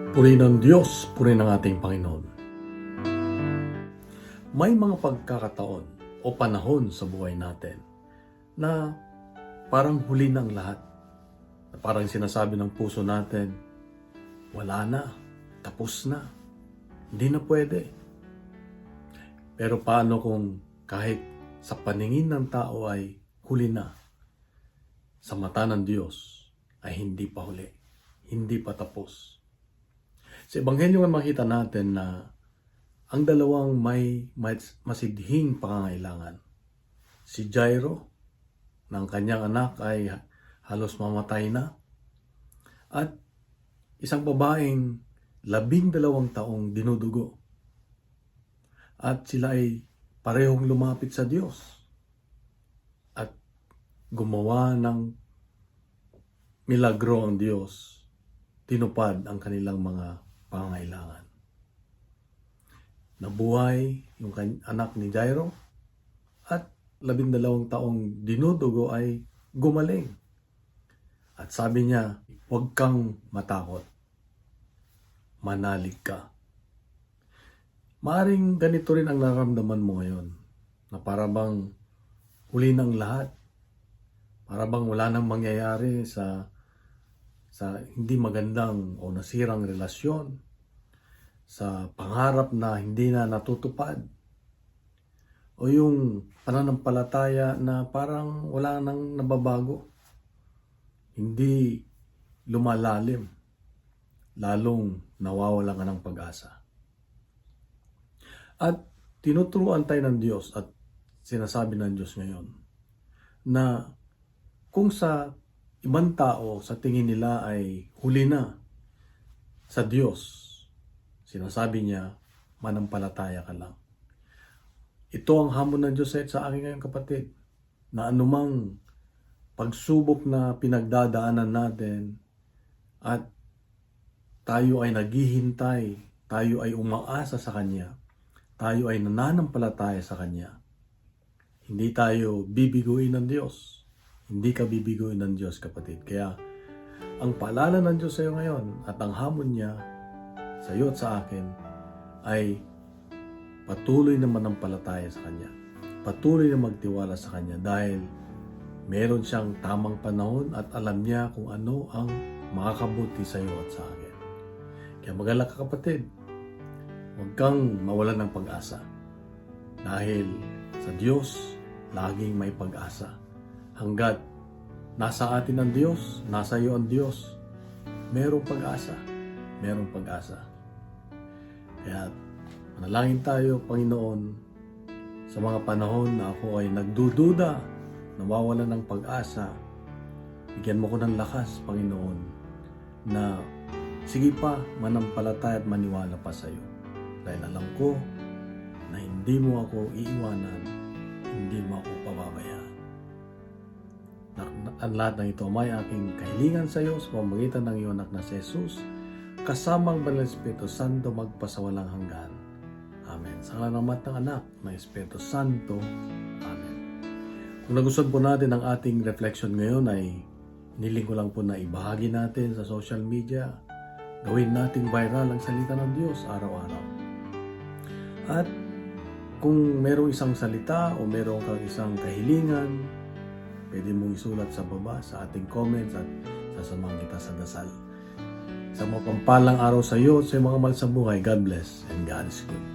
Purihin ng Diyos, purihin ng ating Panginoon. May mga pagkakataon o panahon sa buhay natin na parang huli ng lahat. Na parang sinasabi ng puso natin, wala na, tapos na, hindi na pwede. Pero paano kung kahit sa paningin ng tao ay huli na, sa mata ng Diyos ay hindi pa huli, hindi pa tapos. Sa Ebanghelyo nga makita natin na ang dalawang may masidhing pangangailangan. Si Jairo, ng kanyang anak ay halos mamatay na, at isang babaeng 12 taong dinudugo. At sila ay parehong lumapit sa Diyos at gumawa ng milagro ang Diyos. Tinupad ang kanilang mga pangangailangan. Nabuhay yung anak ni Jairo at 12 taong dinudugo ay gumaling. At sabi niya, huwag kang matakot. Manalig ka. Maaring ganito rin ang nararamdaman mo ngayon, na para bang huli ng lahat. Para bang wala nang mangyayari sa hindi magandang o nasirang relasyon, sa pangarap na hindi na natutupad, o yung pananampalataya na parang wala nang nababago, hindi lumalalim, lalong nawawala ka ng pag-asa. At tinuturuan tayo ng Diyos at sinasabi ng Diyos ngayon na kung sa ibang tao sa tingin nila ay huli na, sa Diyos, sinasabi niya, manampalataya ka lang. Ito ang hamon ng Diyos sa akin ngayon, kapatid, na anumang pagsubok na pinagdadaanan natin at tayo ay naghihintay, tayo ay umaasa sa Kanya, tayo ay nananampalataya sa Kanya, hindi tayo bibiguin ng Diyos. Hindi ka bibiguin ng Diyos, kapatid. Kaya, ang paalala ng Diyos sa iyo ngayon at ang hamon niya sa iyo at sa akin ay patuloy na manampalataya sa Kanya. Patuloy na magtiwala sa Kanya dahil meron siyang tamang panahon at alam niya kung ano ang makakabuti sa iyo at sa akin. Kaya mag-alala ka, kapatid. Huwag kang mawalan ng pag-asa. Dahil sa Diyos, laging may pag-asa. Hanggat nasa atin ang Diyos, nasa iyo ang Diyos, merong pag-asa. Merong pag-asa. Kaya manalangin tayo, Panginoon, sa mga panahon na ako ay nagdududa, nawawalan ng pag-asa. Bigyan mo ko ng lakas, Panginoon, na sige pa, manampalataya at maniwala pa sa iyo. Dahil alam ko na hindi mo ako iiwanan, hindi mo ako pababayaan. Ang lahat ng ito may aking kahilingan sa iyo sa pamamagitan ng iyong anak na si Jesus, kasamang Banal na Espiritu Santo magpasawalang hanggan. Amen. Sa ngalan ng Ama at ng Anak ng Espiritu Santo. Amen. Kung nagustuhan po natin ang ating reflection ngayon ay hiniling ko lang po na ibahagi natin sa social media. Gawin natin viral ang salita ng Diyos araw-araw. At kung merong isang salita o merong kang isang kahilingan, pwede mong isulat sa baba sa ating comments at sasamahan kita sa dasal. Sa mapampalang araw sa iyo at sa mga mahal sa buhay, God bless and God is good.